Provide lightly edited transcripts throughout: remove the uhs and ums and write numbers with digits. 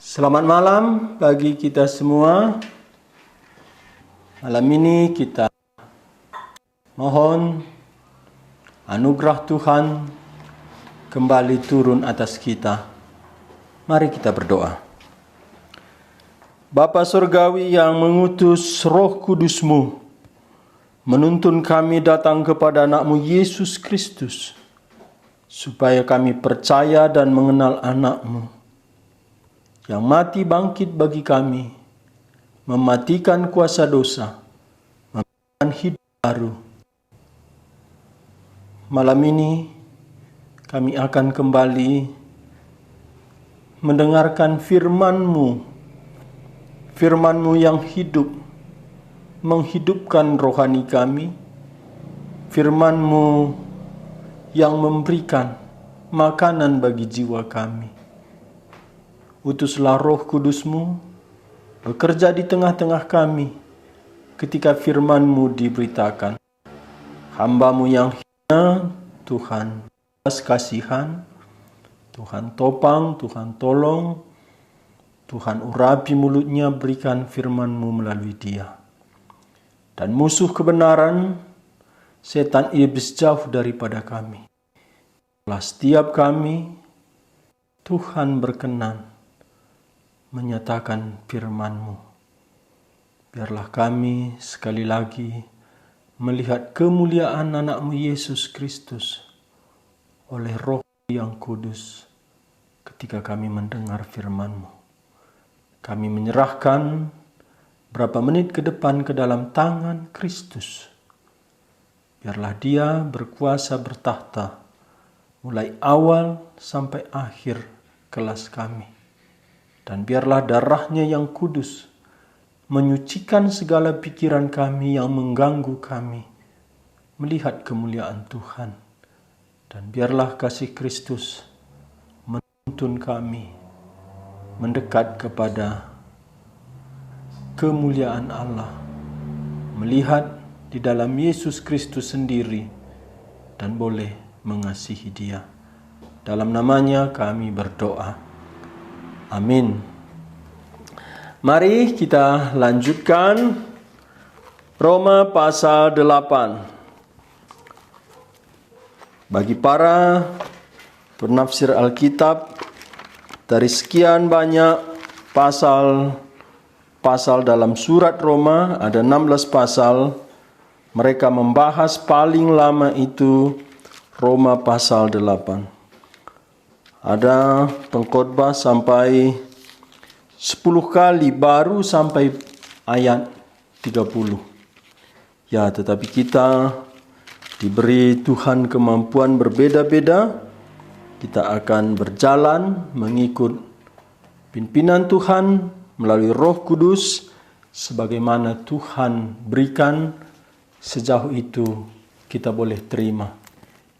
Selamat malam bagi kita semua. Malam ini kita mohon anugerah Tuhan kembali turun atas kita. Mari kita berdoa. Bapa Surgawi yang mengutus Roh Kudus-Mu, menuntun kami datang kepada anak-Mu Yesus Kristus, supaya kami percaya dan mengenal anak-Mu, yang mati bangkit bagi kami, mematikan kuasa dosa, memberikan hidup baru. Malam ini kami akan kembali mendengarkan firman-Mu, firman-Mu yang hidup, menghidupkan rohani kami, firman-Mu yang memberikan makanan bagi jiwa kami. Utuslah Roh Kudus-Mu bekerja di tengah-tengah kami ketika firman-Mu diberitakan. Hamba-Mu yang hina, Tuhan belas kasihan, Tuhan topang, Tuhan tolong, Tuhan urapi mulutnya, berikan firman-Mu melalui dia. Dan musuh kebenaran, setan iblis jauh daripada kami. Setelah setiap kami, Tuhan berkenan menyatakan firman-Mu. Biarlah kami sekali lagi melihat kemuliaan anak-Mu Yesus Kristus oleh Roh yang Kudus ketika kami mendengar firman-Mu. Kami menyerahkan berapa menit ke depan ke dalam tangan Kristus. Biarlah Dia berkuasa bertahta mulai awal sampai akhir kelas kami. Dan biarlah darah-Nya yang kudus menyucikan segala pikiran kami yang mengganggu kami melihat kemuliaan Tuhan. Dan biarlah kasih Kristus menuntun kami mendekat kepada kemuliaan Allah, melihat di dalam Yesus Kristus sendiri dan boleh mengasihi Dia. Dalam namanya kami berdoa. Amin. Mari kita lanjutkan Roma pasal 8. Bagi para penafsir Alkitab, dari sekian banyak pasal dalam surat Roma, ada 16 pasal, mereka membahas paling lama itu Roma pasal 8. Ada pengkhotbah sampai 10 kali baru sampai ayat 30. Ya, tetapi kita diberi Tuhan kemampuan berbeda-beda. Kita akan berjalan mengikut pimpinan Tuhan melalui Roh Kudus sebagaimana Tuhan berikan, sejauh itu kita boleh terima.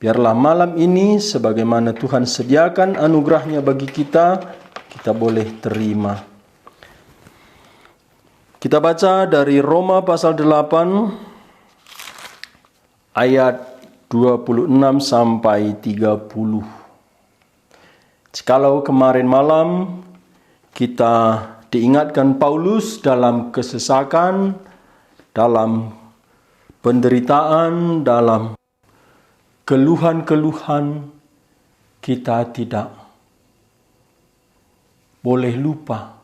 Biarlah malam ini sebagaimana Tuhan sediakan anugerah-Nya bagi kita, kita boleh terima. Kita baca dari Roma pasal 8 ayat 26 sampai 30. Jikalau kemarin malam kita diingatkan Paulus dalam kesesakan, dalam penderitaan, dalam keluhan-keluhan, kita tidak boleh lupa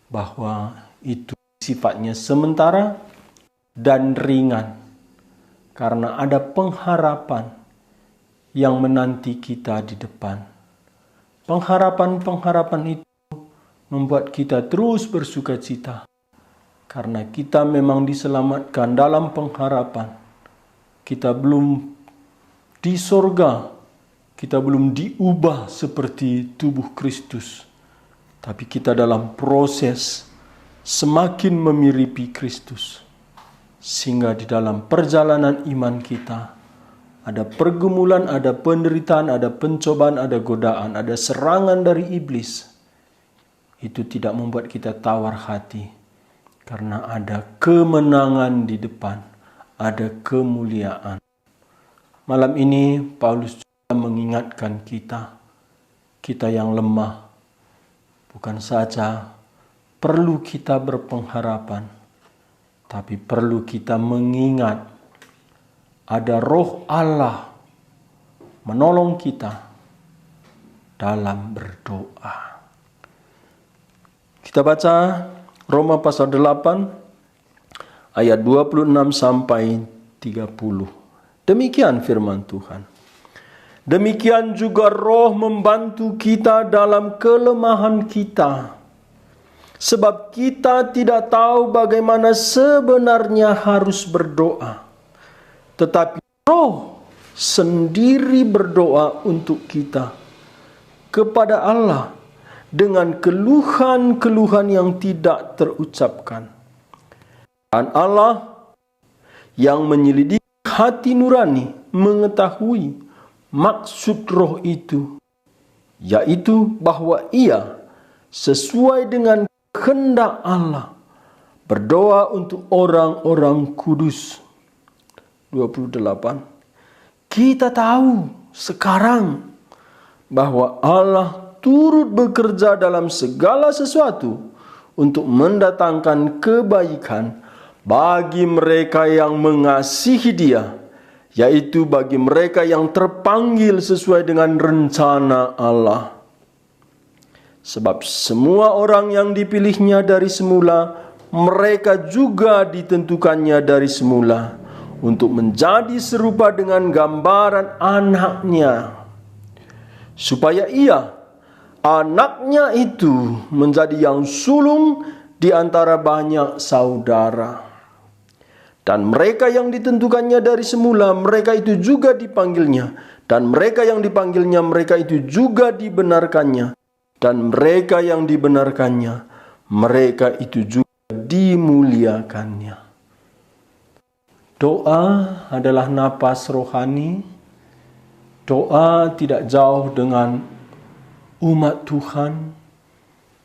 bahwa itu sifatnya sementara dan ringan, karena ada pengharapan yang menanti kita di depan. Pengharapan-pengharapan itu membuat kita terus bersukacita, karena kita memang diselamatkan dalam pengharapan. Kita belum di sorga, kita belum diubah seperti tubuh Kristus, tapi kita dalam proses semakin memiripi Kristus, sehingga di dalam perjalanan iman kita ada pergumulan, ada penderitaan, ada pencobaan, ada godaan, ada serangan dari iblis. Itu tidak membuat kita tawar hati, karena ada kemenangan di depan, ada kemuliaan. Malam ini Paulus juga mengingatkan kita yang lemah, bukan saja perlu kita berpengharapan, tapi perlu kita mengingat ada Roh Allah menolong kita dalam berdoa. Kita baca Roma pasal 8 ayat 26 sampai 30. Demikian firman Tuhan. Demikian juga Roh membantu kita dalam kelemahan kita. Sebab kita tidak tahu bagaimana sebenarnya harus berdoa. Tetapi Roh sendiri berdoa untuk kita kepada Allah dengan keluhan-keluhan yang tidak terucapkan. Dan Allah yang menyelidiki hati nurani mengetahui maksud Roh itu, yaitu bahwa Ia sesuai dengan kehendak Allah berdoa untuk orang-orang kudus. 28. Kita tahu sekarang bahwa Allah turut bekerja dalam segala sesuatu untuk mendatangkan kebaikan bagi mereka yang mengasihi Dia, yaitu bagi mereka yang terpanggil sesuai dengan rencana Allah. Sebab semua orang yang dipilihnya dari semula, mereka juga ditentukannya dari semula untuk menjadi serupa dengan gambaran anaknya, supaya Ia, anaknya itu, menjadi yang sulung di antara banyak saudara. Dan mereka yang ditentukannya dari semula, mereka itu juga dipanggilnya. Dan mereka yang dipanggilnya, mereka itu juga dibenarkannya. Dan mereka yang dibenarkannya, mereka itu juga dimuliakannya. Doa adalah napas rohani. Doa tidak jauh dengan umat Tuhan.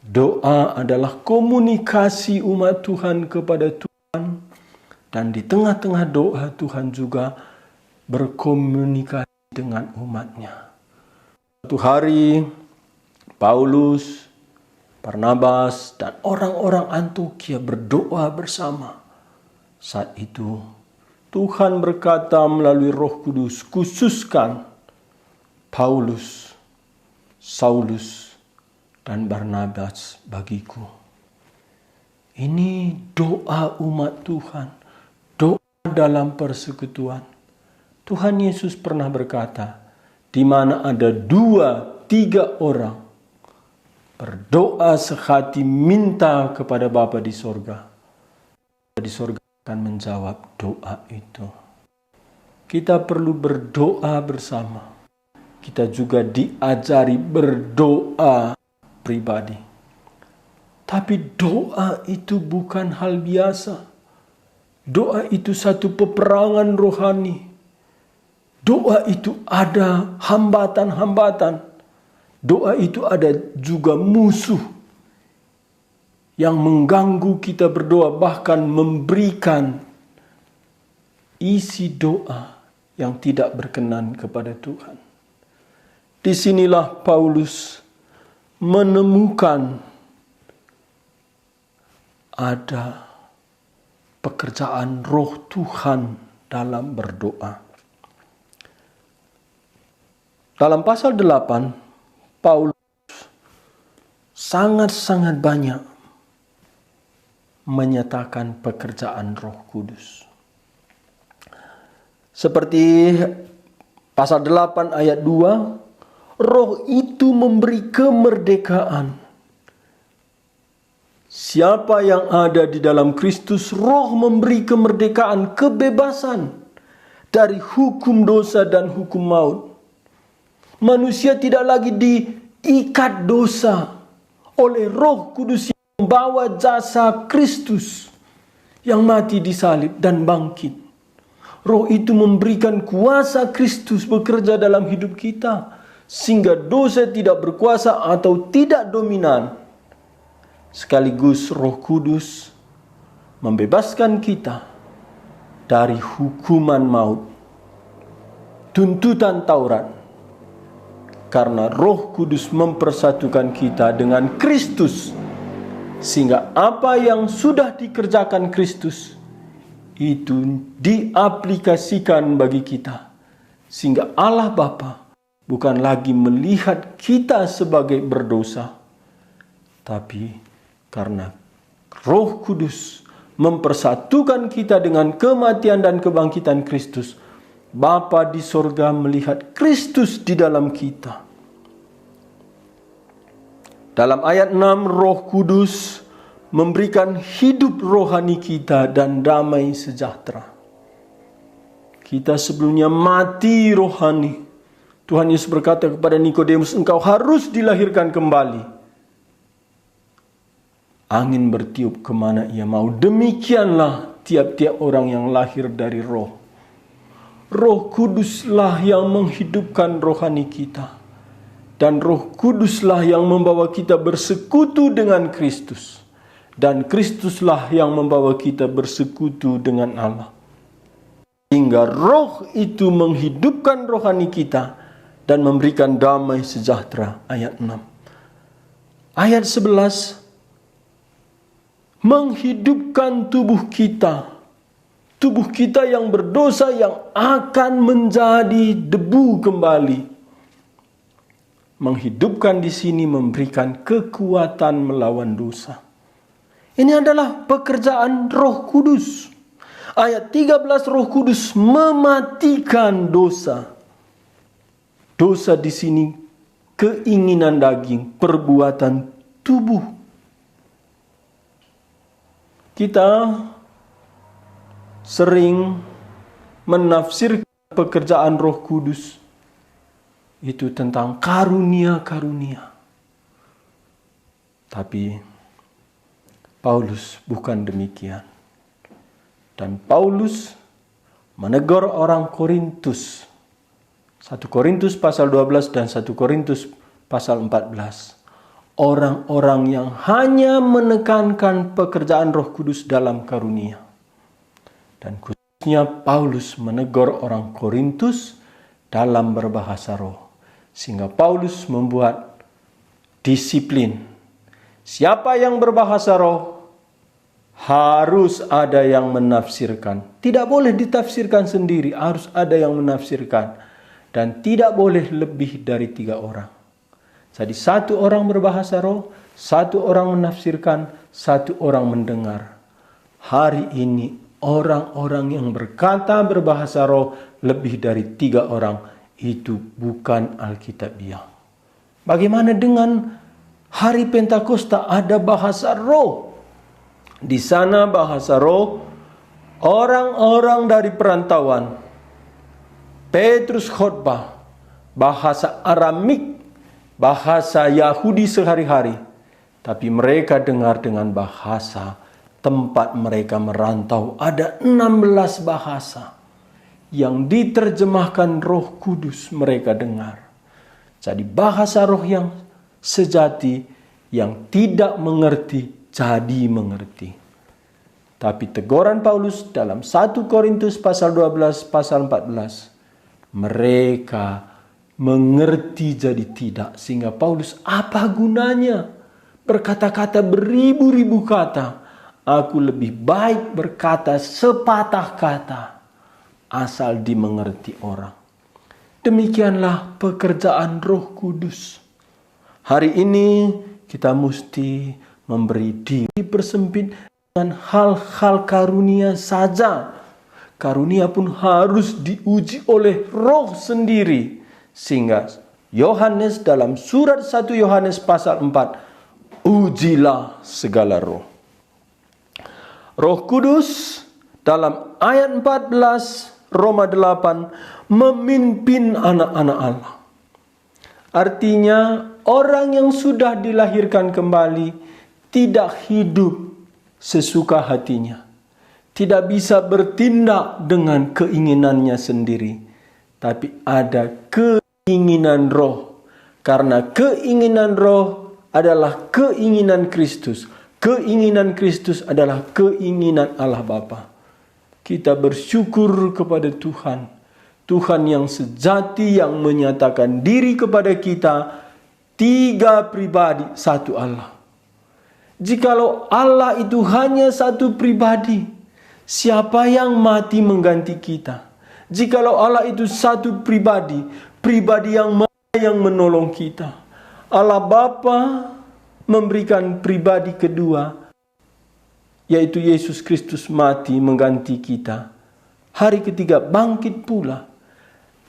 Doa adalah komunikasi umat Tuhan kepada Tuhan. Dan di tengah-tengah doa Tuhan juga berkomunikasi dengan umatnya. Suatu hari Paulus, Barnabas, dan orang-orang Antiokhia berdoa bersama. Saat itu Tuhan berkata melalui Roh Kudus, khususkan Paulus, Saulus, dan Barnabas bagiku. Ini doa umat Tuhan. Dalam persekutuan, Tuhan Yesus pernah berkata, di mana ada 2-3 orang berdoa sehati minta kepada Bapa di sorga, di sorga akan menjawab doa itu. Kita perlu berdoa bersama. Kita juga diajari berdoa pribadi. Tapi doa itu bukan hal biasa. Doa itu satu peperangan rohani. Doa itu ada hambatan-hambatan. Doa itu ada juga musuh yang mengganggu kita berdoa, bahkan memberikan isi doa yang tidak berkenan kepada Tuhan. Disinilah Paulus menemukan ada pekerjaan Roh Tuhan dalam berdoa. Dalam pasal 8, Paulus sangat-sangat banyak menyatakan pekerjaan Roh Kudus. Seperti pasal 8 ayat 2, Roh itu memberi kemerdekaan. Siapa yang ada di dalam Kristus, Roh memberi kemerdekaan, kebebasan dari hukum dosa dan hukum maut. Manusia tidak lagi diikat dosa oleh Roh Kudus yang membawa jasa Kristus yang mati di salib dan bangkit. Roh itu memberikan kuasa Kristus bekerja dalam hidup kita, sehingga dosa tidak berkuasa atau tidak dominan. Sekaligus Roh Kudus membebaskan kita dari hukuman maut, tuntutan Taurat, karena Roh Kudus mempersatukan kita dengan Kristus, sehingga apa yang sudah dikerjakan Kristus itu diaplikasikan bagi kita, sehingga Allah Bapa bukan lagi melihat kita sebagai berdosa, tapi karena Roh Kudus mempersatukan kita dengan kematian dan kebangkitan Kristus, Bapa di sorga melihat Kristus di dalam kita. Dalam ayat 6, Roh Kudus memberikan hidup rohani kita dan damai sejahtera. Kita sebelumnya mati rohani. Tuhan Yesus berkata kepada Nikodemus, engkau harus dilahirkan kembali. Angin bertiup kemana ia mau. Demikianlah tiap-tiap orang yang lahir dari Roh. Roh Kuduslah yang menghidupkan rohani kita. Dan Roh Kuduslah yang membawa kita bersekutu dengan Kristus. Dan Kristuslah yang membawa kita bersekutu dengan Allah. Hingga Roh itu menghidupkan rohani kita dan memberikan damai sejahtera. Ayat 6. Ayat 11. Menghidupkan tubuh kita. Tubuh kita yang berdosa yang akan menjadi debu kembali. Menghidupkan di sini memberikan kekuatan melawan dosa. Ini adalah pekerjaan Roh Kudus. Ayat 13, Roh Kudus mematikan dosa. Dosa di sini keinginan daging, perbuatan tubuh. Kita sering menafsirkan pekerjaan Roh Kudus itu tentang karunia-karunia. Tapi Paulus bukan demikian. Dan Paulus menegur orang Korintus. 1 Korintus pasal 12 dan 1 Korintus pasal 14. Orang-orang yang hanya menekankan pekerjaan Roh Kudus dalam karunia. Dan khususnya Paulus menegur orang Korintus dalam berbahasa roh. Sehingga Paulus membuat disiplin. Siapa yang berbahasa roh, harus ada yang menafsirkan. Tidak boleh ditafsirkan sendiri, harus ada yang menafsirkan. Dan tidak boleh lebih dari 3 orang. Jadi 1 orang berbahasa roh, 1 orang menafsirkan, 1 orang mendengar. Hari ini orang-orang yang berkata berbahasa roh lebih dari 3 orang itu bukan Alkitabiah. Bagaimana dengan hari Pentakosta ada bahasa roh? Di sana bahasa roh orang-orang dari perantauan. Petrus khotbah bahasa Aramik, bahasa Yahudi sehari-hari. Tapi mereka dengar dengan bahasa tempat mereka merantau. Ada 16 bahasa yang diterjemahkan Roh Kudus mereka dengar. Jadi bahasa roh yang sejati, yang tidak mengerti, jadi mengerti. Tapi teguran Paulus dalam 1 Korintus pasal 12, pasal 14. Mereka mengerti jadi tidak. Sehingga Paulus, apa gunanya berkata-kata beribu-ribu kata? Aku lebih baik berkata sepatah kata, asal dimengerti orang. Demikianlah pekerjaan Roh Kudus. Hari ini kita mesti memberi diri persempit dengan hal-hal karunia saja. Karunia pun harus diuji oleh Roh sendiri. Sehingga Yohanes dalam surat 1 Yohanes pasal 4, ujilah segala roh. Roh Kudus dalam ayat 14 Roma 8 memimpin anak-anak Allah. Artinya orang yang sudah dilahirkan kembali tidak hidup sesuka hatinya. Tidak bisa bertindak dengan keinginannya sendiri. Tapi ada keinginan roh. Karena keinginan roh adalah keinginan Kristus. Keinginan Kristus adalah keinginan Allah Bapa. Kita bersyukur kepada Tuhan. Tuhan yang sejati yang menyatakan diri kepada kita, 3 pribadi, 1 Allah. Jikalau Allah itu hanya 1 pribadi, siapa yang mati mengganti kita? Jikalau Allah itu 1 pribadi, pribadi yang mana yang menolong kita? Allah Bapa memberikan pribadi kedua, yaitu Yesus Kristus mati mengganti kita. Hari ketiga bangkit pula.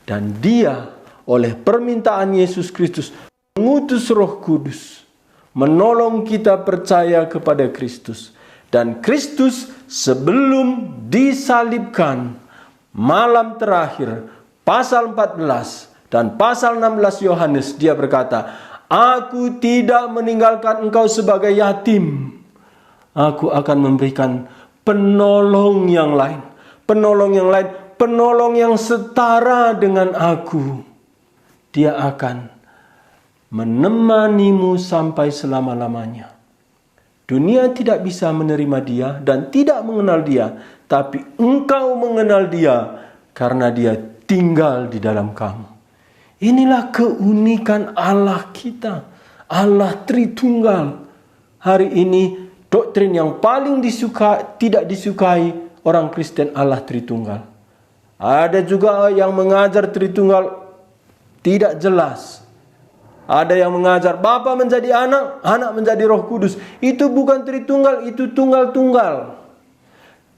Dan Dia oleh permintaan Yesus Kristus mengutus Roh Kudus, menolong kita percaya kepada Kristus. Dan Kristus sebelum disalibkan, malam terakhir, pasal 14 dan pasal 16 Yohanes, Dia berkata, "Aku tidak meninggalkan engkau sebagai yatim. Aku akan memberikan penolong yang lain. Penolong yang lain, penolong yang setara dengan aku. Dia akan menemanimu sampai selama-lamanya." Dunia tidak bisa menerima Dia dan tidak mengenal Dia, tapi engkau mengenal Dia karena Dia tinggal di dalam kamu. Inilah keunikan Allah kita, Allah Tritunggal. Hari ini doktrin yang paling tidak disukai orang Kristen, Allah Tritunggal. Ada juga yang mengajar Tritunggal tidak jelas. Ada yang mengajar Bapa menjadi anak, anak menjadi Roh Kudus. Itu bukan Tritunggal, itu tunggal-tunggal.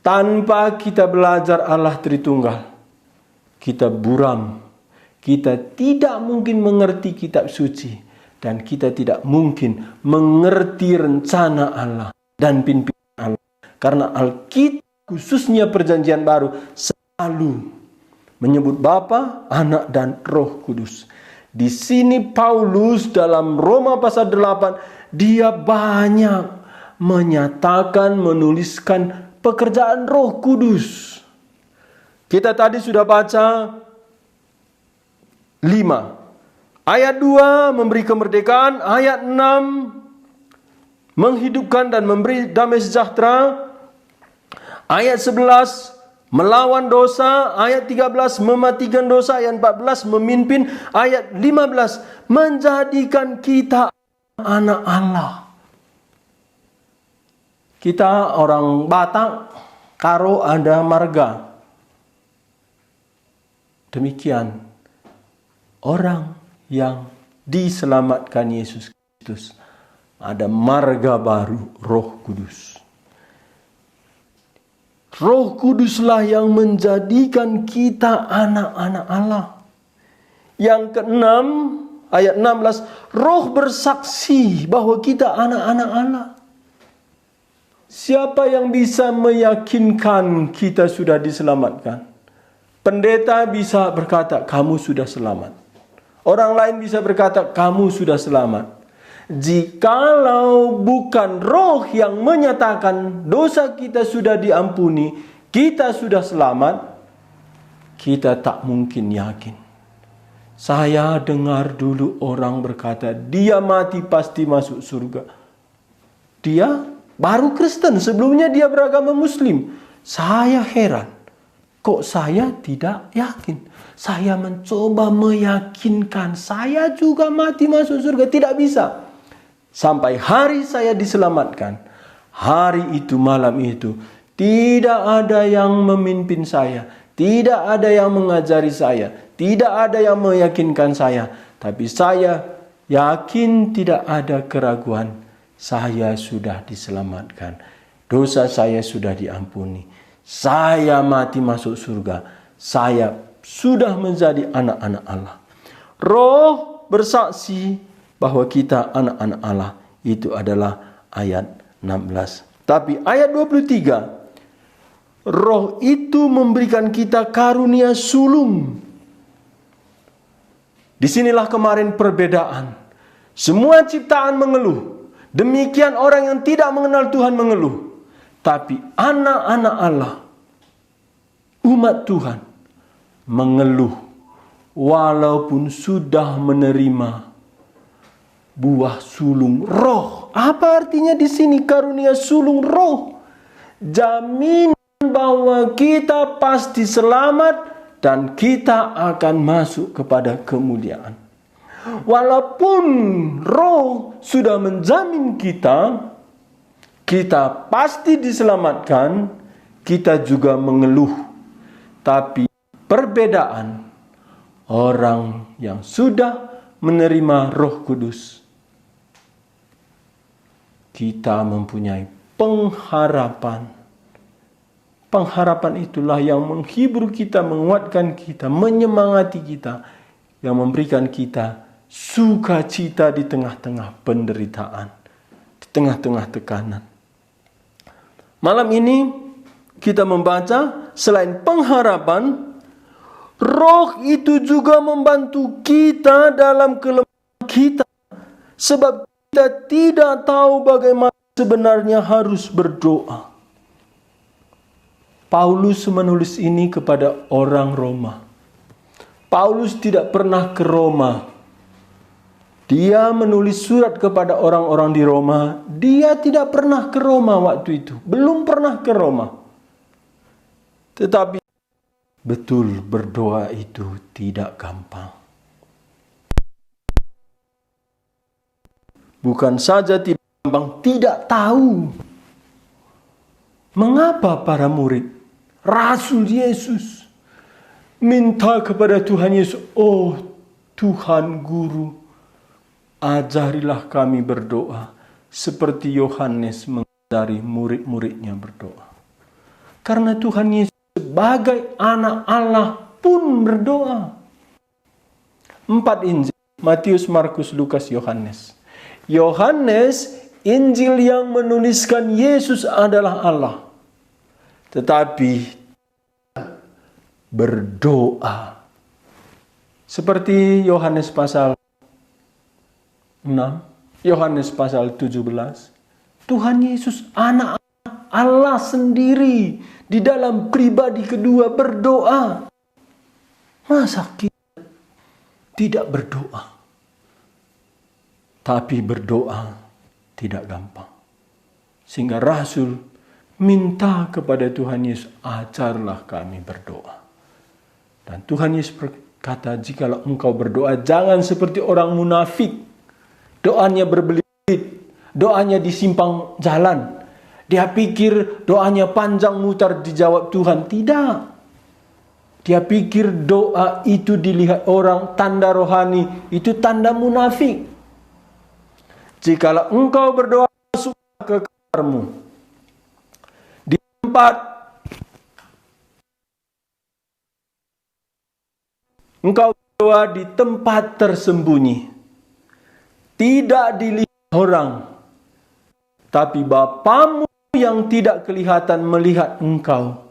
Tanpa kita belajar Allah Tritunggal, kita buram. Kita tidak mungkin mengerti kitab suci. Dan kita tidak mungkin mengerti rencana Allah dan pimpinan Allah. Karena Alkitab, khususnya Perjanjian Baru, selalu menyebut Bapa, Anak, dan Roh Kudus. Di sini Paulus dalam Roma pasal 8, dia banyak menyatakan, menuliskan pekerjaan Roh Kudus. Kita tadi sudah baca 5. Ayat 2 memberi kemerdekaan, ayat 6 menghidupkan dan memberi damai sejahtera, ayat 11 melawan dosa, ayat 13 mematikan dosa, ayat 14 memimpin, ayat 15 menjadikan kita anak Allah. Kita orang Batak, karo ada marga. Demikian orang yang diselamatkan Yesus Kristus, ada marga baru, Roh Kudus. Roh Kuduslah yang menjadikan kita anak-anak Allah. Yang keenam, ayat 16, Roh bersaksi bahwa kita anak-anak Allah. Siapa yang bisa meyakinkan kita sudah diselamatkan? Pendeta bisa berkata, kamu sudah selamat. Orang lain bisa berkata, kamu sudah selamat. Jikalau bukan Roh yang menyatakan dosa kita sudah diampuni, kita sudah selamat, kita tak mungkin yakin. Saya dengar dulu orang berkata, dia mati pasti masuk surga. Dia baru Kristen, sebelumnya dia beragama Muslim. Saya heran, kok saya tidak yakin. Saya mencoba meyakinkan, saya juga mati masuk surga, tidak bisa. Sampai hari saya diselamatkan, hari itu, malam itu, tidak ada yang memimpin saya, tidak ada yang mengajari saya, tidak ada yang meyakinkan saya. Tapi saya yakin tidak ada keraguan, saya sudah diselamatkan. Dosa saya sudah diampuni. Saya mati masuk surga. Saya sudah menjadi anak-anak Allah. Roh bersaksi bahwa kita anak-anak Allah. Itu adalah ayat 16. Tapi ayat 23, Roh itu memberikan kita karunia sulung. Disinilah kemarin perbedaan. Semua ciptaan mengeluh. Demikian orang yang tidak mengenal Tuhan mengeluh. Tapi anak-anak Allah, umat Tuhan, mengeluh walaupun sudah menerima buah sulung Roh. Apa artinya di sini karunia sulung Roh? Jaminan bahwa kita pasti selamat dan kita akan masuk kepada kemuliaan. Walaupun Roh sudah menjamin kita pasti diselamatkan, kita juga mengeluh. Tapi perbedaan orang yang sudah menerima Roh Kudus, kita mempunyai pengharapan. Pengharapan itulah yang menghibur kita, menguatkan kita, menyemangati kita, yang memberikan kita sukacita di tengah-tengah penderitaan, di tengah-tengah tekanan. Malam ini kita membaca, selain pengharapan, Roh itu juga membantu kita dalam kelemahan kita. Sebab kita tidak tahu bagaimana sebenarnya harus berdoa. Paulus menulis ini kepada orang Roma. Paulus tidak pernah ke Roma. Dia menulis surat kepada orang-orang di Roma. Dia tidak pernah ke Roma waktu itu. Belum pernah ke Roma. Tetapi betul, berdoa itu tidak gampang. Bukan saja tidak gampang, tidak tahu. Mengapa para murid, Rasul Yesus, minta kepada Tuhan Yesus, "Oh Tuhan Guru, ajarilah kami berdoa seperti Yohanes mengajari murid-muridnya berdoa." Karena Tuhan Yesus sebagai anak Allah pun berdoa. 4 Injil, Matius, Markus, Lukas, Yohanes. Yohanes, Injil yang menuliskan Yesus adalah Allah. Tetapi berdoa. Seperti Yohanes pasal 6, Yohanes pasal 17. Tuhan Yesus anak Allah sendiri di dalam pribadi kedua berdoa. Masa kita tidak berdoa? Tapi berdoa tidak gampang. Sehingga Rasul minta kepada Tuhan Yesus, ajarlah kami berdoa. Dan Tuhan Yesus berkata, jikalau engkau berdoa, jangan seperti orang munafik. Doanya berbelit, doanya di simpang jalan. Dia pikir doanya panjang mutar dijawab Tuhan. Tidak. Dia pikir doa itu dilihat orang tanda rohani, itu tanda munafik. Jikalau engkau berdoa, masuklah ke kamarmu. Di tempat engkau berdoa di tempat tersembunyi. Tidak dilihat orang, tapi Bapamu yang tidak kelihatan melihat engkau,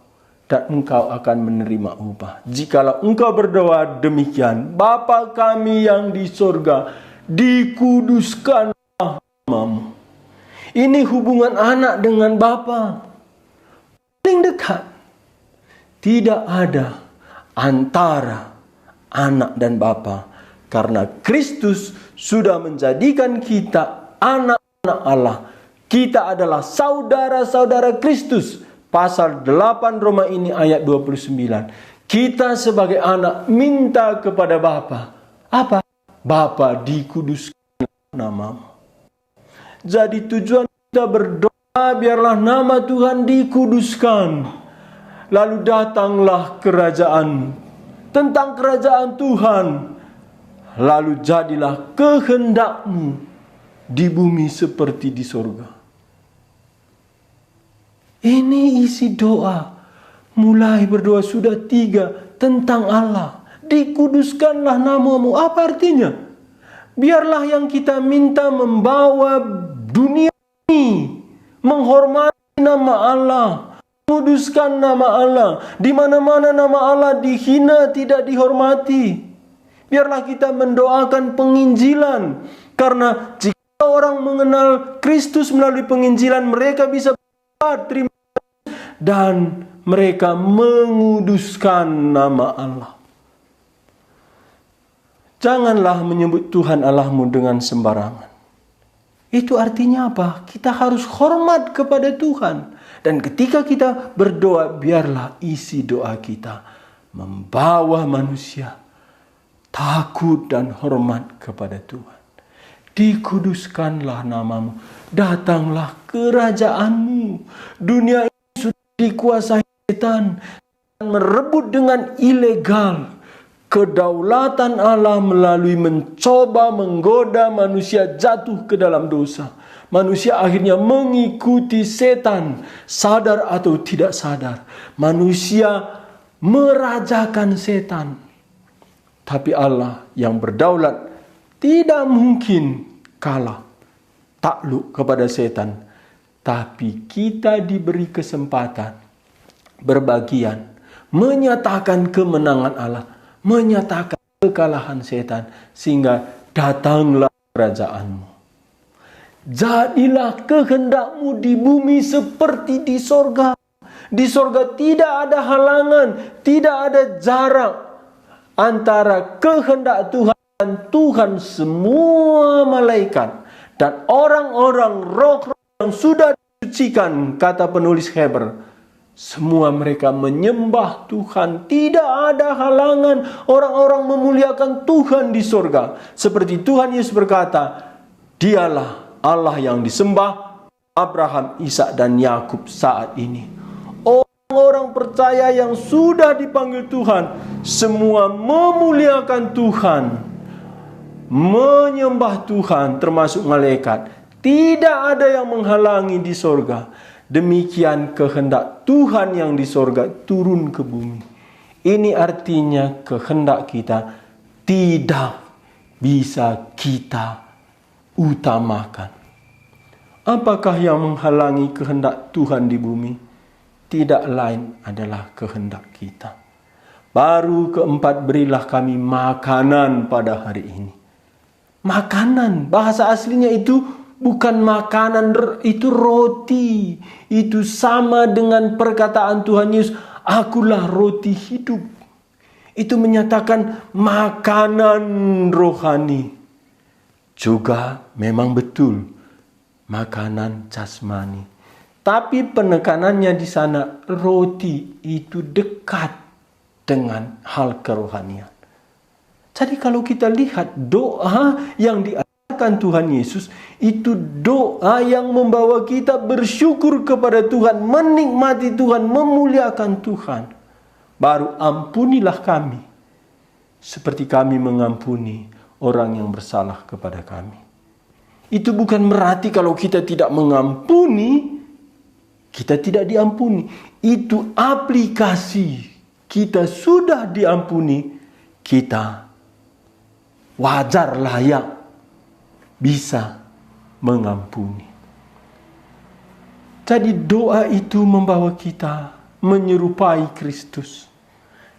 dan engkau akan menerima upah. Jikalau engkau berdoa demikian, Bapa kami yang di sorga, dikuduskanlah namamu. Ini hubungan anak dengan Bapa paling dekat. Tidak ada antara anak dan Bapa. Karena Kristus sudah menjadikan kita anak-anak Allah. Kita adalah saudara-saudara Kristus. Pasal 8 Roma ini ayat 29. Kita sebagai anak minta kepada Bapa. Apa? Bapa, dikuduskan namamu. Jadi tujuan kita berdoa, biarlah nama Tuhan dikuduskan. Lalu datanglah kerajaan. Tentang kerajaan Tuhan. Lalu jadilah kehendakmu di bumi seperti di sorga. Ini isi doa. Mulai berdoa sudah 3 tentang Allah. Dikuduskanlah namamu. Apa artinya? Biarlah yang kita minta membawa dunia ini menghormati nama Allah. Menguduskan nama Allah. Di mana-mana nama Allah dihina, tidak dihormati. Biarlah kita mendoakan penginjilan. Karena jika orang mengenal Kristus melalui penginjilan, mereka bisa terima dan mereka menguduskan nama Allah. Janganlah menyebut Tuhan Allahmu dengan sembarangan. Itu artinya apa? Kita harus hormat kepada Tuhan. Dan ketika kita berdoa, biarlah isi doa kita membawa manusia takut dan hormat kepada Tuhan. Dikuduskanlah namamu, datanglah kerajaanmu. Dunia ini sudah dikuasai setan dan merebut dengan ilegal kedaulatan Allah melalui mencoba menggoda manusia jatuh ke dalam dosa. Manusia akhirnya mengikuti setan, sadar atau tidak sadar. Manusia merajakan setan. Tapi Allah yang berdaulat tidak mungkin kalah, takluk kepada setan. Tapi kita diberi kesempatan berbagian, menyatakan kemenangan Allah, menyatakan kekalahan setan, sehingga datanglah kerajaanmu. Jadilah kehendakmu di bumi seperti di sorga. Di sorga tidak ada halangan, tidak ada jarak antara kehendak Tuhan dan Tuhan semua malaikat dan orang-orang roh yang sudah disucikan, kata penulis Hebrew. Semua mereka menyembah Tuhan. Tidak ada halangan. Orang-orang memuliakan Tuhan di sorga. Seperti Tuhan Yesus berkata, dialah Allah yang disembah Abraham, Ishak dan Yakub saat ini. Orang-orang percaya yang sudah dipanggil Tuhan, semua memuliakan Tuhan, menyembah Tuhan, termasuk malaikat. Tidak ada yang menghalangi di sorga. Demikian kehendak Tuhan yang di sorga turun ke bumi. Ini artinya kehendak kita tidak bisa kita utamakan. Apakah yang menghalangi kehendak Tuhan di bumi? Tidak lain adalah kehendak kita. Baru keempat, berilah kami makanan pada hari ini. Makanan, bahasa aslinya itu bukan makanan, itu roti. Itu sama dengan perkataan Tuhan Yesus, akulah roti hidup. Itu menyatakan makanan rohani. Juga memang betul makanan jasmani. Tapi penekanannya di sana, roti itu dekat dengan hal kerohanian. Jadi kalau kita lihat doa yang diajarkan Tuhan Yesus, itu doa yang membawa kita bersyukur kepada Tuhan, menikmati Tuhan, memuliakan Tuhan. Baru ampunilah kami, seperti kami mengampuni orang yang bersalah kepada kami. Itu bukan berarti kalau kita tidak mengampuni, kita tidak diampuni. Itu aplikasi. Kita sudah diampuni, kita wajar layak bisa mengampuni. Jadi doa itu membawa kita menyerupai Kristus.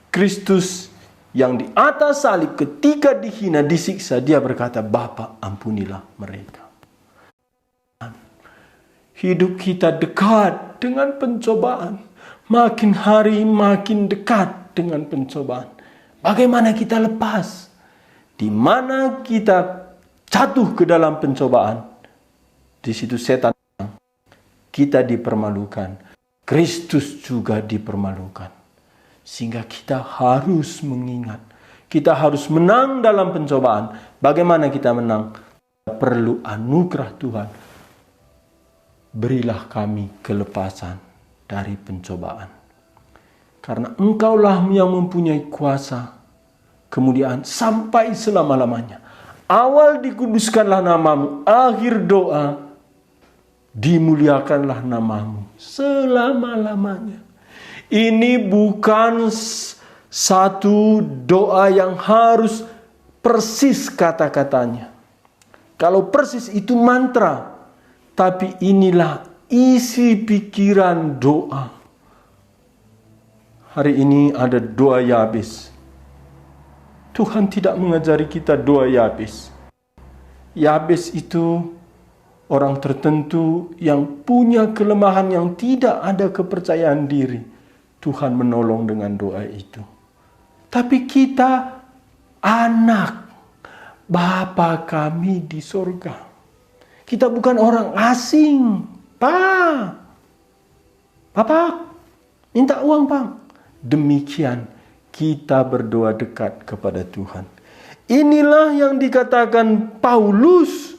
Kristus yang di atas salib ketika dihina, disiksa, dia berkata, Bapa, ampunilah mereka. Hidup kita dekat dengan pencobaan. Makin hari makin dekat dengan pencobaan. Bagaimana kita lepas? Di mana kita jatuh ke dalam pencobaan, di situ setan, kita dipermalukan. Kristus juga dipermalukan. Sehingga kita harus mengingat, kita harus menang dalam pencobaan. Bagaimana kita menang? Perlu anugerah Tuhan. Berilah kami kelepasan dari pencobaan. Karena Engkaulah yang mempunyai kuasa, kemudian sampai selama-lamanya. Awal dikuduskanlah namamu, akhir doa dimuliakanlah namamu selama-lamanya. Ini bukan satu doa yang harus persis kata-katanya. Kalau persis itu mantra, tapi inilah isi pikiran doa. Hari ini ada doa Yabes. Tuhan tidak mengajari kita doa Yabes. Yabes itu orang tertentu yang punya kelemahan, yang tidak ada kepercayaan diri. Tuhan menolong dengan doa itu. Tapi kita anak Bapa kami di sorga. Kita bukan orang asing. Papa, minta uang, Pak. Demikian kita berdoa dekat kepada Tuhan. Inilah yang dikatakan Paulus.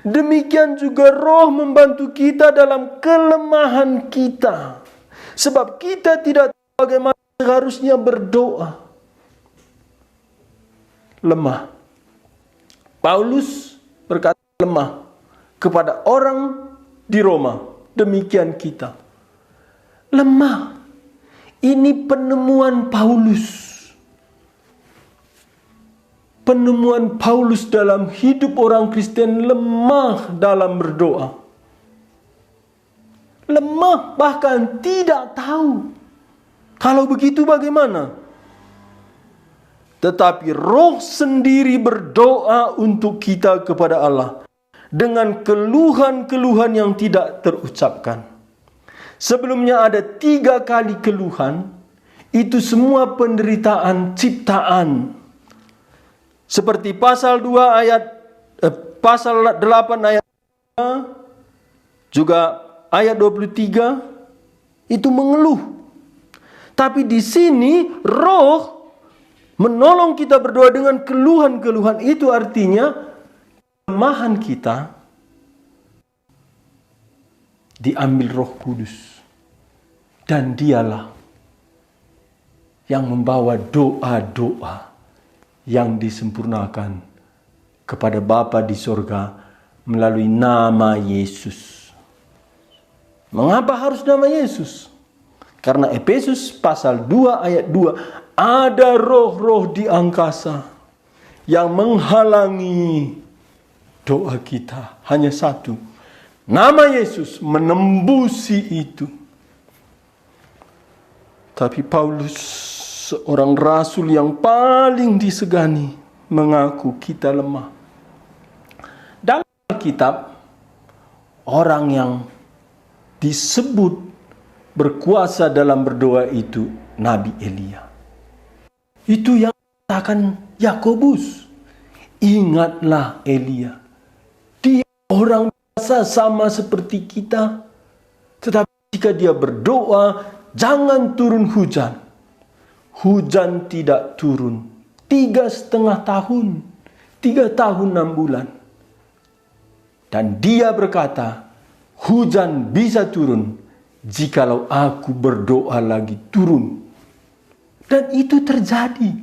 Demikian juga Roh membantu kita dalam kelemahan kita. Sebab kita tidak tahu bagaimana seharusnya berdoa. Lemah. Paulus berkata lemah kepada orang di Roma. Demikian kita. Lemah. Ini penemuan Paulus. Penemuan Paulus dalam hidup orang Kristen, lemah dalam berdoa. Lemah, bahkan tidak tahu. Kalau begitu bagaimana? Tetapi Roh sendiri berdoa untuk kita kepada Allah dengan keluhan-keluhan yang tidak terucapkan. Sebelumnya ada 3 kali keluhan. Itu semua penderitaan ciptaan. Seperti pasal 8 ayat 2, juga ayat 23 itu mengeluh. Tapi di sini Roh menolong kita berdoa dengan keluhan-keluhan. Itu artinya kelemahan kita diambil Roh Kudus. Dan dialah yang membawa doa-doa yang disempurnakan kepada Bapa di sorga melalui nama Yesus. Mengapa harus nama Yesus? Karena Efesus pasal 2 ayat 2, ada roh-roh di angkasa yang menghalangi doa kita. Hanya satu, nama Yesus menembusi itu. Tapi Paulus, seorang rasul yang paling disegani, mengaku kita lemah. Dalam Alkitab, orang yang disebut berkuasa dalam berdoa itu Nabi Elia. Itu yang katakan Yakobus. Ingatlah Elia. Dia orang biasa sama seperti kita. Tetapi jika dia berdoa, jangan turun hujan. Hujan tidak turun 3,5 tahun, 3 tahun 6 bulan. Dan dia berkata, hujan bisa turun jikalau aku berdoa lagi turun. Dan itu terjadi.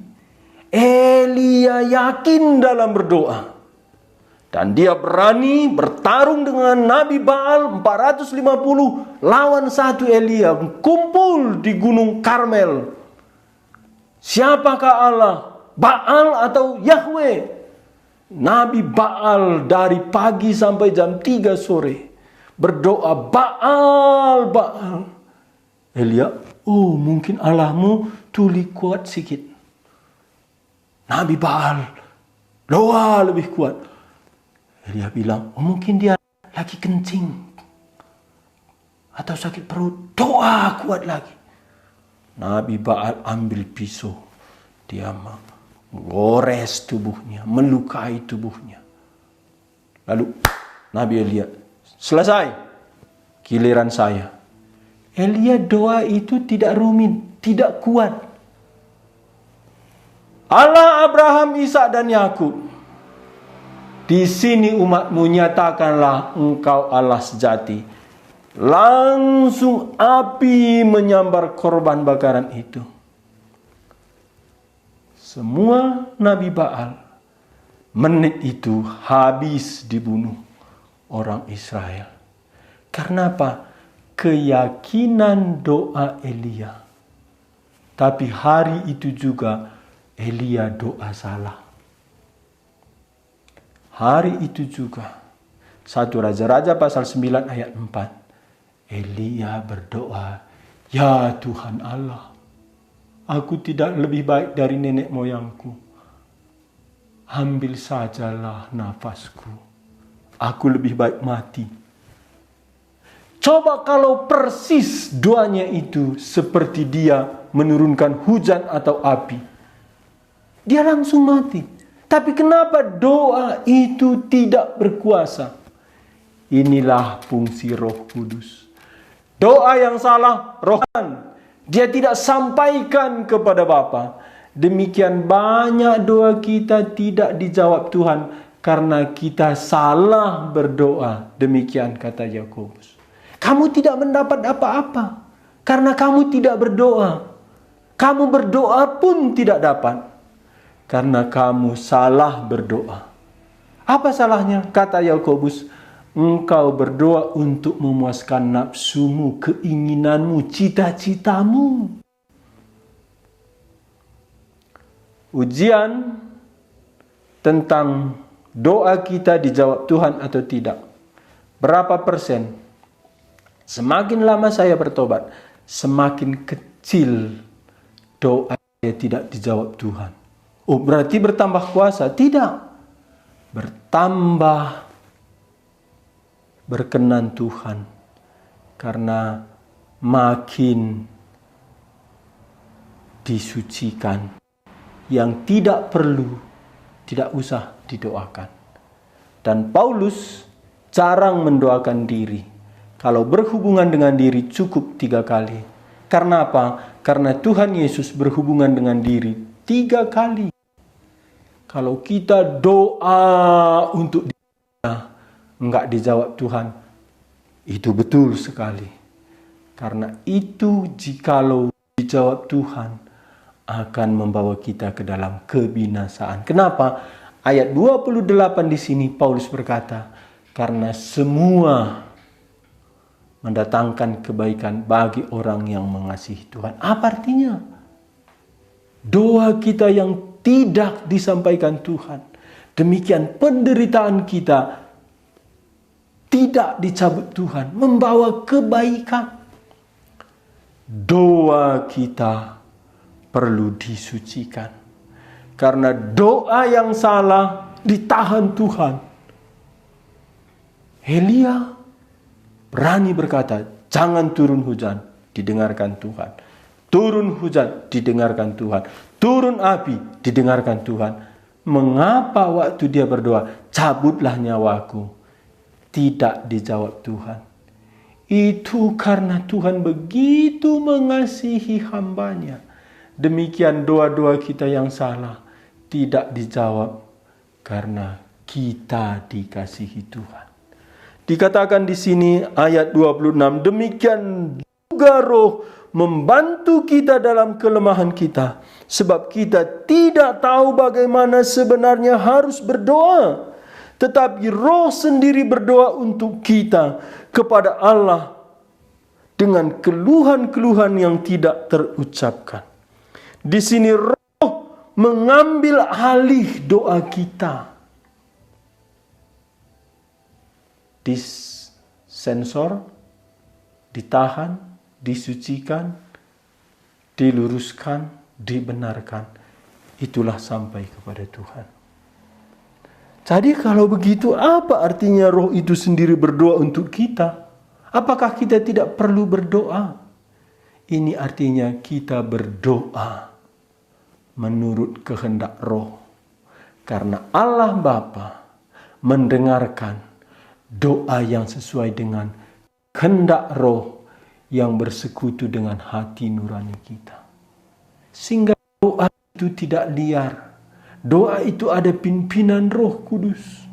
Elia yakin dalam berdoa. Dan dia berani bertarung dengan Nabi Baal 450 lawan 1 Elia. Kumpul di Gunung Karmel. Siapakah Allah? Baal atau Yahweh? Nabi Baal dari pagi sampai jam 3 sore. Berdoa Baal, Baal. Elia, oh mungkin Allahmu tuli kuat sikit. Nabi Baal, doa lebih kuat. Elia bilang, oh mungkin dia lagi kencing. Atau sakit perut, doa kuat lagi. Nabi Baal ambil pisau, dia menggores tubuhnya, melukai tubuhnya. Lalu Nabi Elia, selesai, giliran saya. Elia doa itu tidak rumit, tidak kuat. Allah Abraham, Ishak dan Yakub, di sini umatmu nyatakanlah engkau Allah sejati. Langsung api menyambar korban bakaran itu. Semua Nabi Baal menit itu habis dibunuh orang Israel. Karena apa? Keyakinan doa Elia. Tapi hari itu juga Elia doa salah. Hari itu juga 1 Raja-Raja pasal 9 ayat 4. Elia berdoa, ya Tuhan Allah, aku tidak lebih baik dari nenek moyangku. Ambil sajalah nafasku. Aku lebih baik mati. Coba kalau persis doanya itu seperti dia menurunkan hujan atau api. Dia langsung mati. Tapi kenapa doa itu tidak berkuasa? Inilah fungsi Roh Kudus. Doa yang salah, rohan. Dia tidak sampaikan kepada Bapa. Demikian banyak doa kita tidak dijawab Tuhan karena kita salah berdoa. Demikian kata Yakobus. Kamu tidak mendapat apa-apa karena kamu tidak berdoa. Kamu berdoa pun tidak dapat karena kamu salah berdoa. Apa salahnya? Kata Yakobus, engkau berdoa untuk memuaskan nafsumu, keinginanmu, cita-citamu. Ujian tentang doa kita dijawab Tuhan atau tidak. Berapa persen? Semakin lama saya bertobat, semakin kecil doa saya tidak dijawab Tuhan. Oh, berarti bertambah kuasa? Tidak. Bertambah berkenan Tuhan. Karena makin disucikan. Yang tidak perlu, tidak usah didoakan. Dan Paulus jarang mendoakan diri. Kalau berhubungan dengan diri cukup 3 kali. Karena apa? Karena Tuhan Yesus berhubungan dengan diri 3 kali. Kalau kita doa untuk dia, enggak dijawab Tuhan. Itu betul sekali. Karena itu jikalau dijawab Tuhan, akan membawa kita ke dalam kebinasaan. Kenapa? Ayat 28 di sini Paulus berkata, karena semua mendatangkan kebaikan bagi orang yang mengasihi Tuhan. Apa artinya? Doa kita yang tidak disampaikan Tuhan, demikian penderitaan kita tidak dicabut Tuhan, membawa kebaikan. Doa kita perlu disucikan. Karena doa yang salah ditahan Tuhan. Elia berani berkata, jangan turun hujan, didengarkan Tuhan. Turun hujan, didengarkan Tuhan. Turun api, didengarkan Tuhan. Mengapa waktu dia berdoa, cabutlah nyawaku, tidak dijawab Tuhan? Itu karena Tuhan begitu mengasihi hambanya. Demikian doa-doa kita yang salah tidak dijawab karena kita dikasihi Tuhan. Dikatakan di sini ayat 26, demikian juga Roh membantu kita dalam kelemahan kita, sebab kita tidak tahu bagaimana sebenarnya harus berdoa, tetapi Roh sendiri berdoa untuk kita kepada Allah dengan keluhan-keluhan yang tidak terucapkan. Di sini Roh mengambil alih doa kita. Disensor, ditahan, disucikan, diluruskan, dibenarkan. Itulah sampai kepada Tuhan. Jadi kalau begitu, apa artinya Roh itu sendiri berdoa untuk kita? Apakah kita tidak perlu berdoa? Ini artinya kita berdoa menurut kehendak Roh. Karena Allah Bapa mendengarkan doa yang sesuai dengan kehendak Roh yang bersekutu dengan hati nurani kita. Sehingga doa itu tidak liar. Doa itu ada pimpinan Roh Kudus.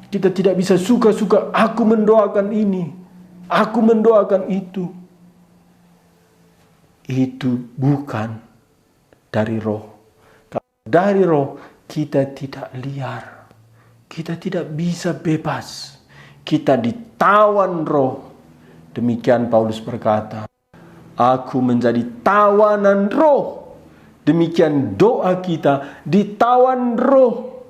Kita tidak bisa suka-suka, aku mendoakan ini, aku mendoakan itu. Itu bukan dari Roh. Dari Roh kita tidak liar. Kita tidak bisa bebas. Kita ditawan Roh. Demikian Paulus berkata, aku menjadi tawanan Roh. Demikian doa kita ditawan Roh.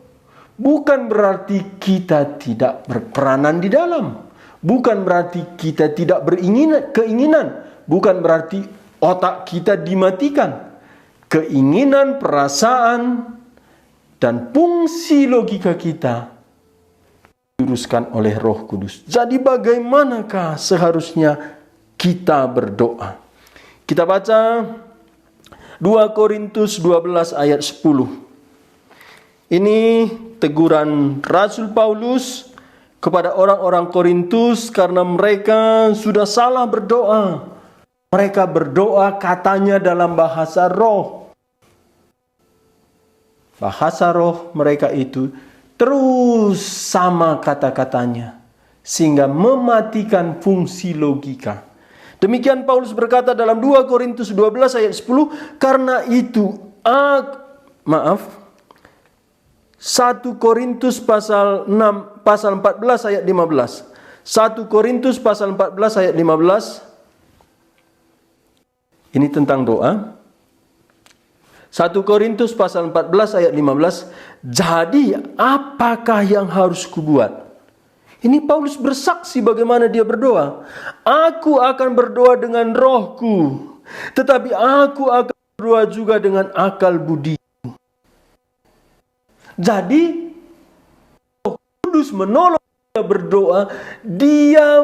Bukan berarti kita tidak berperanan di dalam. Bukan berarti kita tidak keinginan. Bukan berarti otak kita dimatikan. Keinginan, perasaan, dan fungsi logika kita diuruskan oleh Roh Kudus. Jadi bagaimanakah seharusnya kita berdoa? Kita baca 2 Korintus 12 ayat 10. Ini teguran Rasul Paulus kepada orang-orang Korintus karena mereka sudah salah berdoa. Mereka berdoa katanya dalam bahasa roh. Bahasa roh mereka itu terus sama kata-katanya, sehingga mematikan fungsi logika. Demikian Paulus berkata dalam 2 Korintus 12 ayat 10, karena itu 1 Korintus pasal 14 ayat 15. 1 Korintus pasal 14 ayat 15. Ini tentang doa. 1 Korintus pasal 14 ayat 15. Jadi apakah yang harus kubuat? Ini Paulus bersaksi bagaimana dia berdoa. Aku akan berdoa dengan rohku, tetapi aku akan berdoa juga dengan akal budi. Jadi Roh Kudus menolong kita berdoa. Dia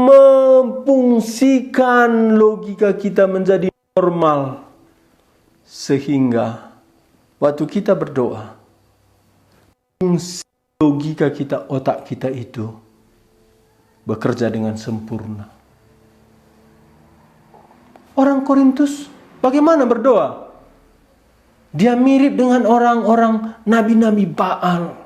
memfungsikan logika kita menjadi normal, sehingga waktu kita berdoa, fungsi logika kita, otak kita itu bekerja dengan sempurna. Orang Korintus bagaimana berdoa? Dia mirip dengan orang-orang nabi-nabi Baal.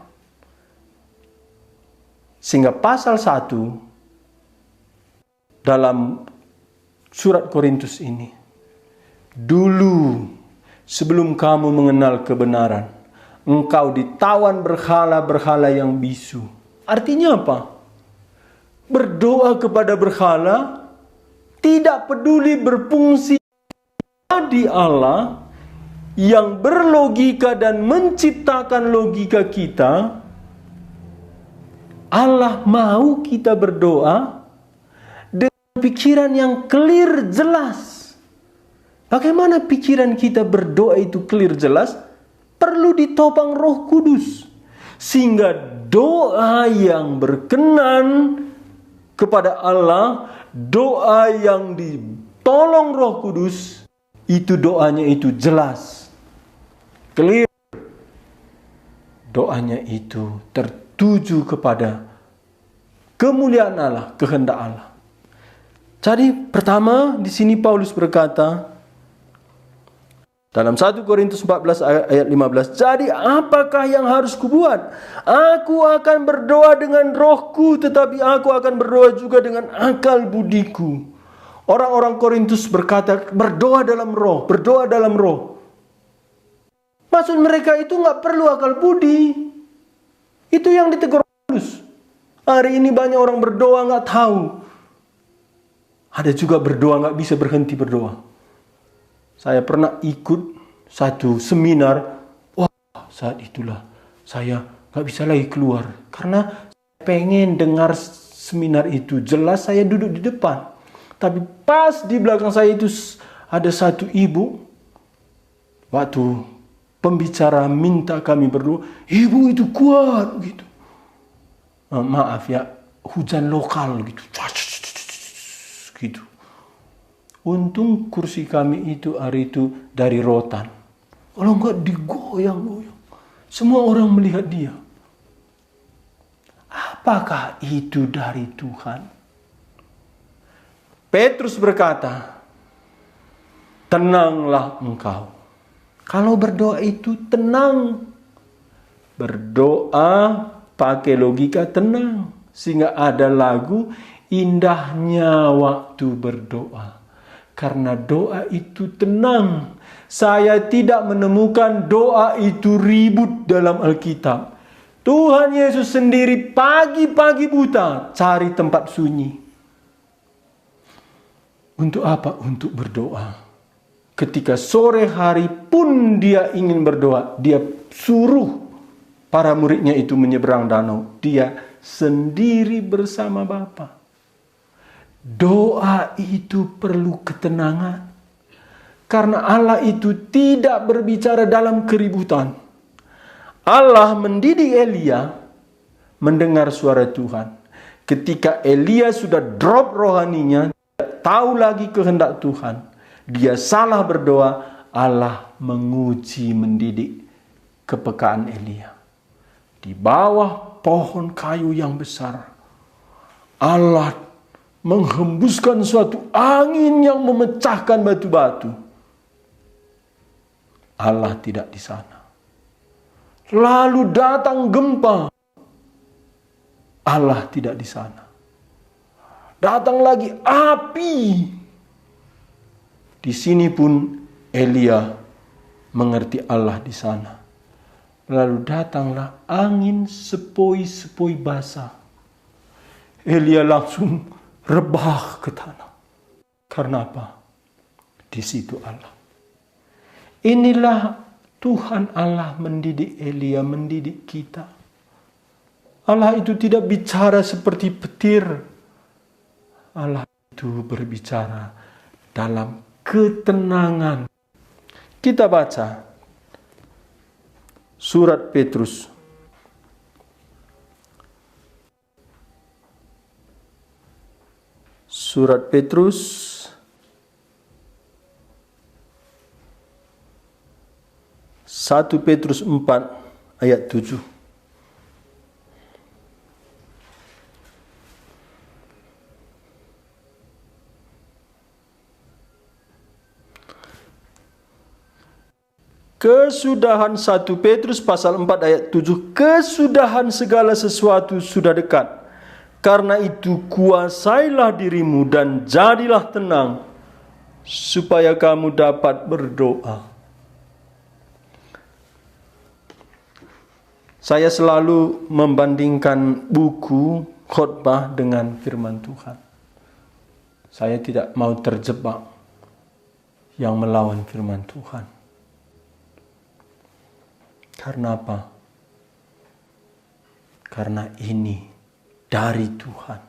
Sehingga pasal 1 dalam surat Korintus ini, dulu sebelum kamu mengenal kebenaran, engkau ditawan berhala-berhala yang bisu. Artinya apa? Berdoa kepada berhala, tidak peduli berfungsi di Allah yang berlogika dan menciptakan logika kita. Allah mau kita berdoa dengan pikiran yang clear, jelas. Bagaimana pikiran kita berdoa itu clear, jelas? Perlu ditopang Roh Kudus, sehingga doa yang berkenan kepada Allah, doa yang ditolong Roh Kudus, itu doanya itu jelas, clear. Doanya itu tertuju kepada kemuliaan Allah, kehendak Allah. Jadi pertama di sini Paulus berkata dalam 1 Korintus 14 ayat 15, jadi apakah yang harus kubuat? Aku akan berdoa dengan rohku, tetapi aku akan berdoa juga dengan akal budiku. Orang-orang Korintus berkata berdoa dalam roh, berdoa dalam roh. Maksud mereka itu nggak perlu akal budi. Itu yang ditegur Paulus. Hari ini banyak orang berdoa nggak tahu. Ada juga berdoa nggak bisa berhenti berdoa. Saya pernah ikut satu seminar. Wah, saat itulah saya nggak bisa lagi keluar. Karena pengen dengar seminar itu. Jelas saya duduk di depan. Tapi pas di belakang saya itu ada satu ibu. Waktu pembicara minta kami berdoa, ibu itu kuat gitu. Maaf ya, hujan lokal gitu. Gitu. Untung kursi kami itu hari itu dari rotan. Kalau enggak digoyang-goyang. Semua orang melihat dia. Apakah itu dari Tuhan? Petrus berkata, tenanglah engkau. Kalau berdoa itu tenang. Berdoa pakai logika tenang. Sehingga ada lagu, indahnya waktu berdoa. Karena doa itu tenang. Saya tidak menemukan doa itu ribut dalam Alkitab. Tuhan Yesus sendiri pagi-pagi buta cari tempat sunyi. Untuk apa? Untuk berdoa. Ketika sore hari pun dia ingin berdoa, dia suruh para muridnya itu menyeberang danau. Dia sendiri bersama Bapa. Doa itu perlu ketenangan. Karena Allah itu tidak berbicara dalam keributan. Allah mendidik Elia mendengar suara Tuhan. Ketika Elia sudah drop rohaninya, tidak tahu lagi kehendak Tuhan, dia salah berdoa, Allah menguji, mendidik kepekaan Elia. Di bawah pohon kayu yang besar, Allah menghembuskan suatu angin yang memecahkan batu-batu. Allah tidak di sana. Lalu datang gempa. Allah tidak di sana. Datang lagi api. Di sini pun Elia mengerti Allah di sana. Lalu datanglah angin sepoi-sepoi basah. Elia langsung rebah ke tanah. Karena apa? Di situ Allah. Inilah Tuhan Allah mendidik Elia, mendidik kita. Allah itu tidak bicara seperti petir. Allah itu berbicara dalam ketenangan. Kita baca surat Petrus. Surat Petrus 1 Petrus 4 ayat 7. Kesudahan 1 Petrus pasal 4 ayat 7. Kesudahan segala sesuatu sudah dekat. Karena itu kuasailah dirimu dan jadilah tenang, supaya kamu dapat berdoa. Saya selalu membandingkan buku khotbah dengan firman Tuhan. Saya tidak mau terjebak yang melawan firman Tuhan. Karena apa? Karena ini dari Tuhan.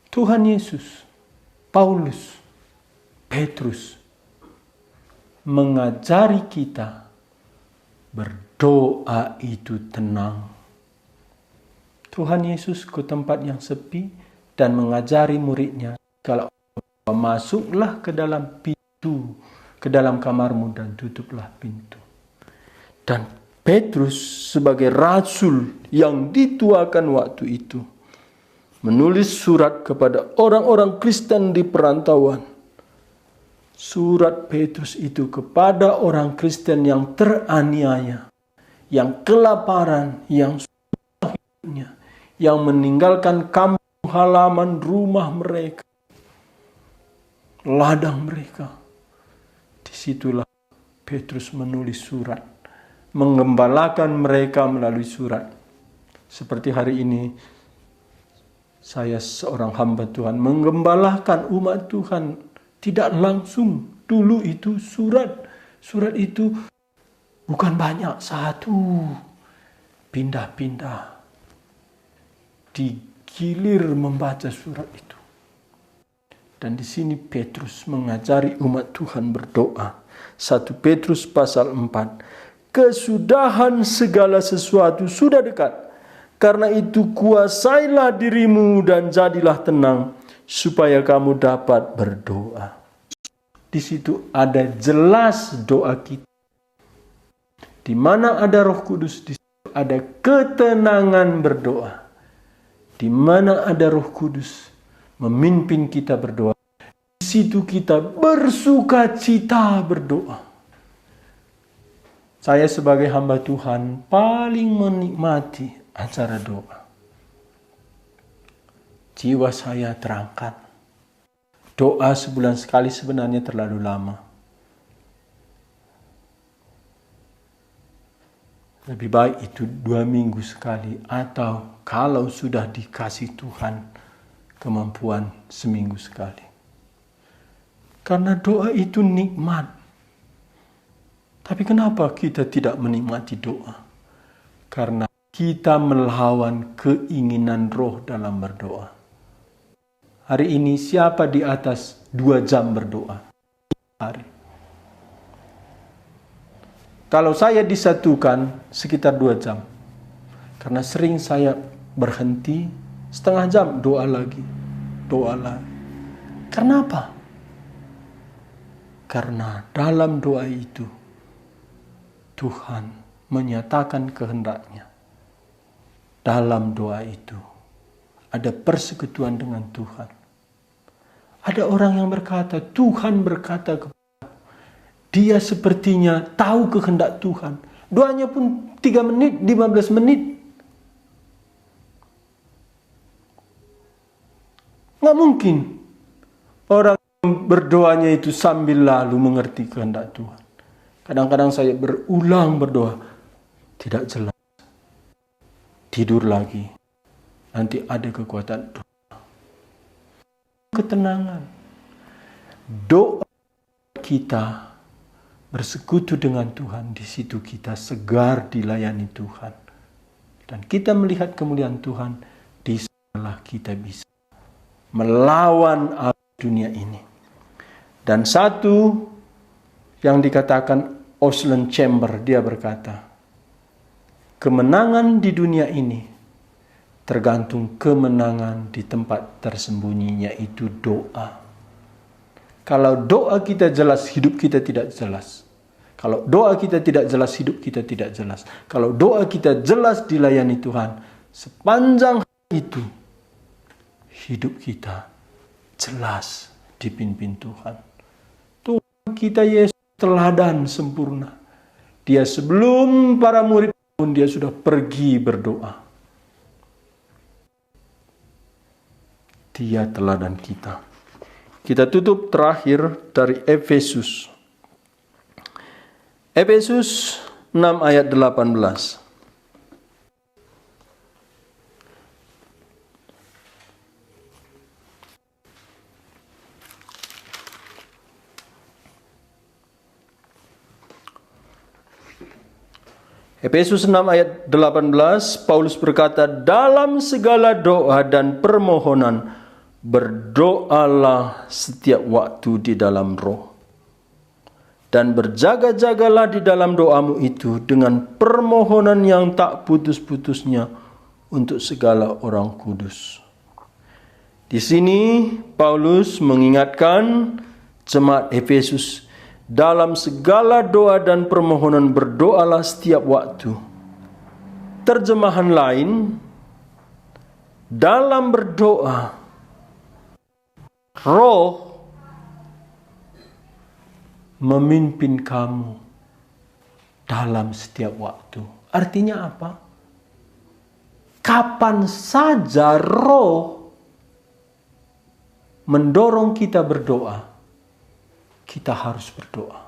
Tuhan Yesus, Paulus, Petrus mengajari kita berdoa itu tenang. Tuhan Yesus ke tempat yang sepi dan mengajari muridnya, kalau masuklah ke dalam pintu, ke dalam kamarmu dan tutuplah pintu. Dan Petrus sebagai rasul yang dituakan waktu itu menulis surat kepada orang-orang Kristen di perantauan. Surat Petrus itu kepada orang Kristen yang teraniaya, yang kelaparan, yang susah hidupnya, yang meninggalkan kampung halaman rumah mereka, ladang mereka. Disitulah Petrus menulis surat, menggembalakan mereka melalui surat. Seperti hari ini, saya seorang hamba Tuhan menggembalakan umat Tuhan. Tidak langsung. Dulu itu surat itu bukan banyak, satu. Pindah-pindah. Digilir membaca surat itu. Dan di sini Petrus mengajari umat Tuhan berdoa. 1 Petrus pasal 4. Kesudahan segala sesuatu sudah dekat. Karena itu kuasailah dirimu dan jadilah tenang, supaya kamu dapat berdoa. Di situ ada jelas doa kita. Di mana ada Roh Kudus, di situ ada ketenangan berdoa. Di mana ada Roh Kudus memimpin kita berdoa, di situ kita bersukacita berdoa. Saya sebagai hamba Tuhan paling menikmati acara doa. Jiwa saya terangkat. Doa sebulan sekali sebenarnya terlalu lama. Lebih baik itu 2 minggu sekali, atau kalau sudah dikasih Tuhan kemampuan seminggu sekali. Karena doa itu nikmat. Tapi kenapa kita tidak menikmati doa? Karena kita melawan keinginan roh dalam berdoa. Hari ini siapa di atas 2 jam berdoa? Hari. Kalau saya disatukan sekitar 2 jam. Karena sering saya berhenti setengah jam, doa lagi. Doa lagi. Karena apa? Karena dalam doa itu Tuhan menyatakan kehendaknya. Dalam doa itu ada persekutuan dengan Tuhan. Ada orang yang berkata, Tuhan berkata kepada dia sepertinya tahu kehendak Tuhan. Doanya pun 3 menit, 15 menit. Nggak mungkin orang berdoanya itu sambil lalu mengerti kehendak Tuhan. Kadang-kadang saya berulang berdoa, tidak jelas. Tidur lagi. Nanti ada kekuatan doa. Ketenangan. Doa kita bersekutu dengan Tuhan, di situ kita segar dilayani Tuhan. Dan kita melihat kemuliaan Tuhan, di sanalah kita bisa melawan dunia ini. Dan satu yang dikatakan Osland Chamber, dia berkata, kemenangan di dunia ini tergantung kemenangan di tempat tersembunyinya, itu doa. Kalau doa kita jelas, hidup kita tidak jelas. Kalau doa kita tidak jelas, hidup kita tidak jelas. Kalau doa kita jelas dilayani Tuhan, sepanjang itu hidup kita jelas dipimpin Tuhan. Tuhan kita Yesus teladan sempurna. Dia sebelum para murid pun dia sudah pergi berdoa. Dia teladan kita. Kita tutup terakhir dari Efesus. Efesus 6 ayat 18. Efesus 6 ayat 18, Paulus berkata, dalam segala doa dan permohonan, berdoalah setiap waktu di dalam roh. Dan berjaga-jagalah di dalam doamu itu dengan permohonan yang tak putus-putusnya untuk segala orang kudus. Di sini Paulus mengingatkan jemaat Efesus, dalam segala doa dan permohonan berdoalah setiap waktu. Terjemahan lain, dalam berdoa, Roh memimpin kamu dalam setiap waktu. Artinya apa? Kapan saja Roh mendorong kita berdoa, kita harus berdoa.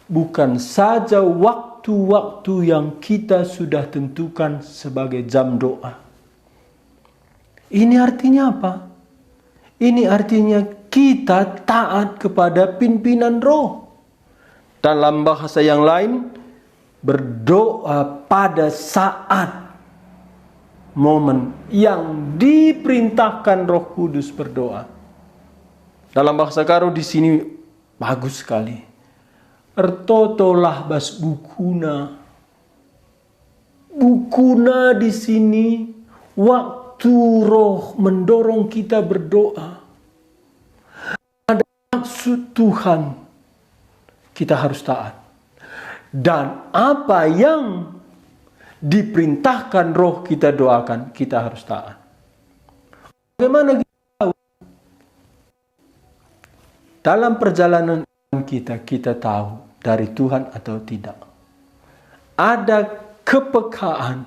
Bukan saja waktu-waktu yang kita sudah tentukan sebagai jam doa. Ini artinya apa? Ini artinya kita taat kepada pimpinan Roh. Dalam bahasa yang lain, berdoa pada saat momen yang diperintahkan Roh Kudus berdoa. Dalam bahasa Karo di sini bagus sekali. Ertotolah bas bukuna. Bukuna di sini waktu Roh mendorong kita berdoa. Ada maksud Tuhan, kita harus taat. Dan apa yang diperintahkan Roh kita doakan, kita harus taat. Bagaimana kita tahu? Dalam perjalanan kita tahu dari Tuhan atau tidak. Ada kepekaan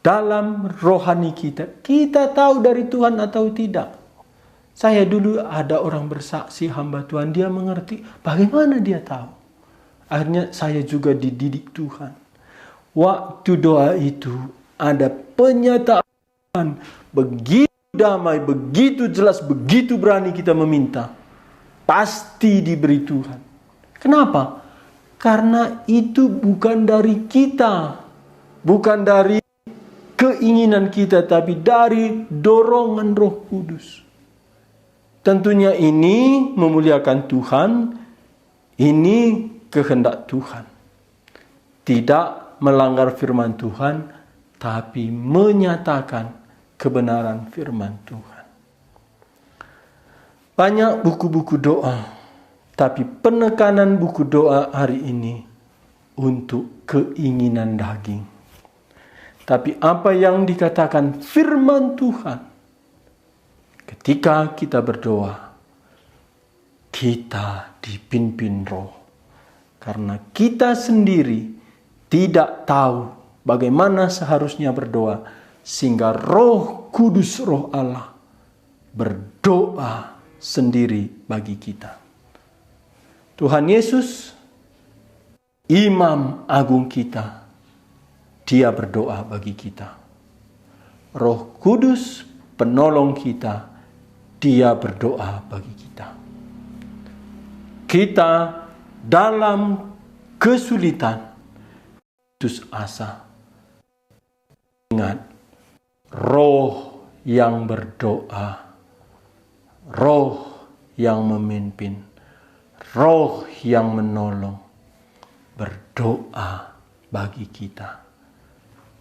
dalam rohani kita. Kita tahu dari Tuhan atau tidak. Saya dulu ada orang bersaksi hamba Tuhan, dia mengerti. Bagaimana dia tahu? Akhirnya saya juga dididik Tuhan. Waktu doa itu ada penyataan begitu damai, begitu jelas, begitu berani kita meminta. Pasti diberi Tuhan. Kenapa? Karena itu bukan dari kita. Bukan dari keinginan kita, tapi dari dorongan Roh Kudus. Tentunya ini memuliakan Tuhan. Ini kehendak Tuhan. Tidak melanggar firman Tuhan, tapi menyatakan kebenaran firman Tuhan. Banyak buku-buku doa, tapi penekanan buku doa hari ini untuk keinginan daging. Tapi apa yang dikatakan firman Tuhan, ketika kita berdoa, kita dipimpin Roh. Karena kita sendiri tidak tahu bagaimana seharusnya berdoa, sehingga Roh Kudus, Roh Allah, berdoa sendiri bagi kita. Tuhan Yesus, Imam Agung kita, Dia berdoa bagi kita. Roh Kudus, penolong kita, Dia berdoa bagi kita. Kita dalam kesulitan, putus asa, ingat, Roh yang berdoa, Roh yang memimpin, Roh yang menolong, berdoa bagi kita.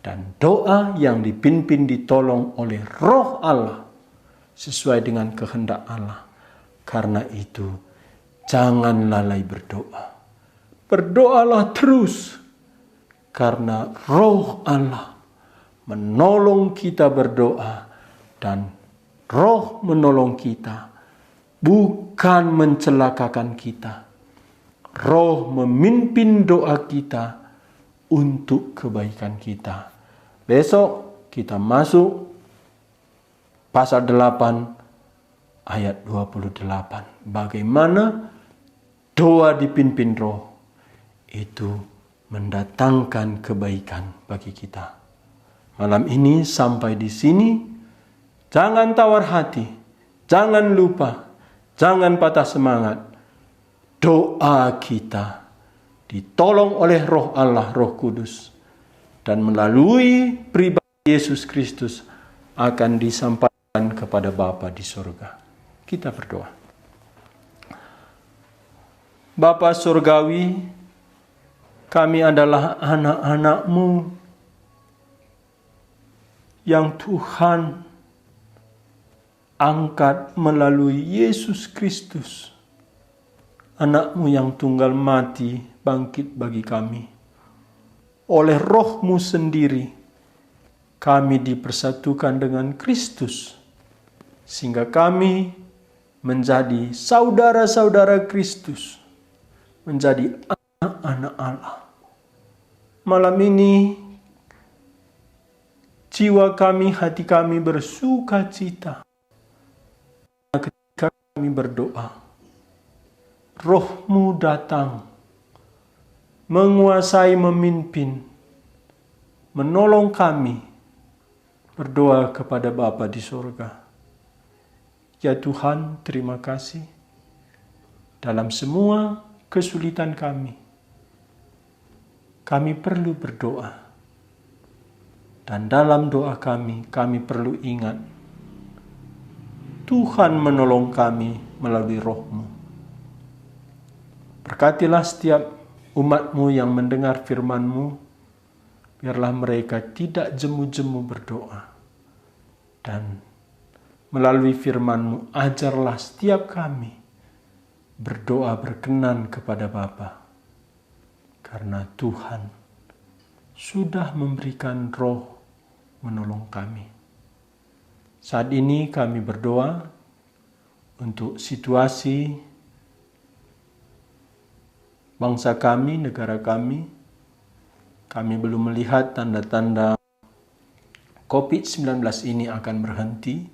Dan doa yang dipimpin ditolong oleh Roh Allah sesuai dengan kehendak Allah. Karena itu, jangan lalai berdoa. Berdoalah terus, karena Roh Allah menolong kita berdoa, dan Roh menolong kita bukan mencelakakan kita. Roh memimpin doa kita untuk kebaikan kita. Besok kita masuk pasal 8 ayat 28. Bagaimana doa dipimpin Roh itu mendatangkan kebaikan bagi kita. Malam ini sampai di sini. Jangan tawar hati, jangan lupa, jangan patah semangat. Doa kita ditolong oleh Roh Allah, Roh Kudus, dan melalui pribadi Yesus Kristus akan disampaikan kepada Bapa di surga. Kita berdoa. Bapa surgawi, kami adalah anak-anak-Mu yang Tuhan angkat melalui Yesus Kristus, anak-Mu yang tunggal mati, bangkit bagi kami. Oleh Roh-Mu sendiri, kami dipersatukan dengan Kristus, sehingga kami menjadi saudara-saudara Kristus, menjadi anak-anak Allah. Malam ini, jiwa kami, hati kami bersuka cita ketika kami berdoa. Roh-Mu datang, menguasai, memimpin, menolong kami berdoa kepada Bapa di surga. Ya Tuhan, terima kasih. Dalam semua kesulitan kami perlu berdoa. Dan dalam doa kami perlu ingat, Tuhan menolong kami melalui Roh-Mu. Berkatilah setiap umat-Mu yang mendengar firman-Mu, biarlah mereka tidak jemu-jemu berdoa. Dan melalui firman-Mu, ajarlah setiap kami berdoa berkenan kepada Bapa. Karena Tuhan sudah memberikan Roh menolong kami. Saat ini kami berdoa untuk situasi bangsa kami, negara kami. Kami belum melihat tanda-tanda COVID-19 ini akan berhenti.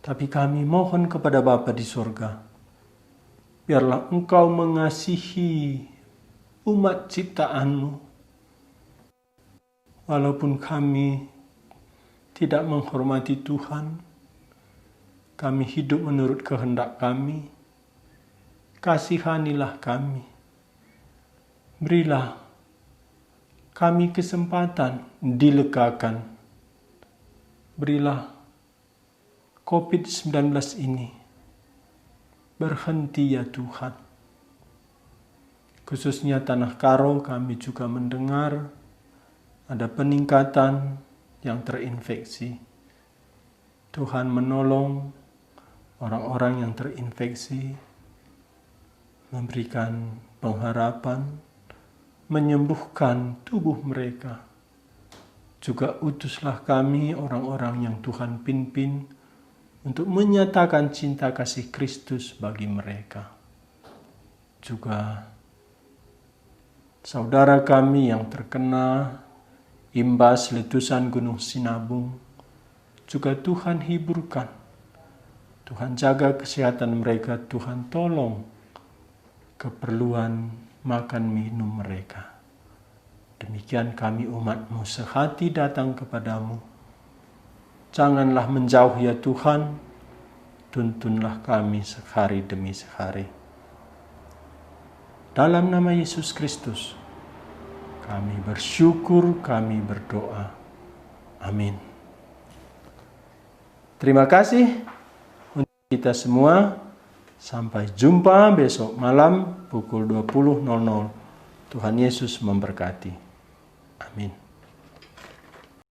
Tapi kami mohon kepada Bapa di surga, biarlah Engkau mengasihi umat ciptaan-Mu. Walaupun kami tidak menghormati Tuhan, kami hidup menurut kehendak kami, kasihanilah kami. Berilah kami kesempatan dilegakan. Berilah COVID-19 ini berhenti ya Tuhan. Khususnya Tanah Karo, kami juga mendengar ada peningkatan yang terinfeksi. Tuhan menolong orang-orang yang terinfeksi, memberikan pengharapan, menyembuhkan tubuh mereka. Juga utuslah kami orang-orang yang Tuhan pimpin untuk menyatakan cinta kasih Kristus bagi mereka. Juga saudara kami yang terkena imbas letusan Gunung Sinabung, juga Tuhan hiburkan. Tuhan jaga kesehatan mereka, Tuhan tolong keperluan makan minum mereka. Demikian kami umat-Mu sehati datang kepadamu. Janganlah menjauh ya Tuhan, tuntunlah kami sehari demi sehari. Dalam nama Yesus Kristus, kami bersyukur, kami berdoa. Amin. Terima kasih untuk kita semua. Sampai jumpa besok malam pukul 20.00. Tuhan Yesus memberkati. Amin.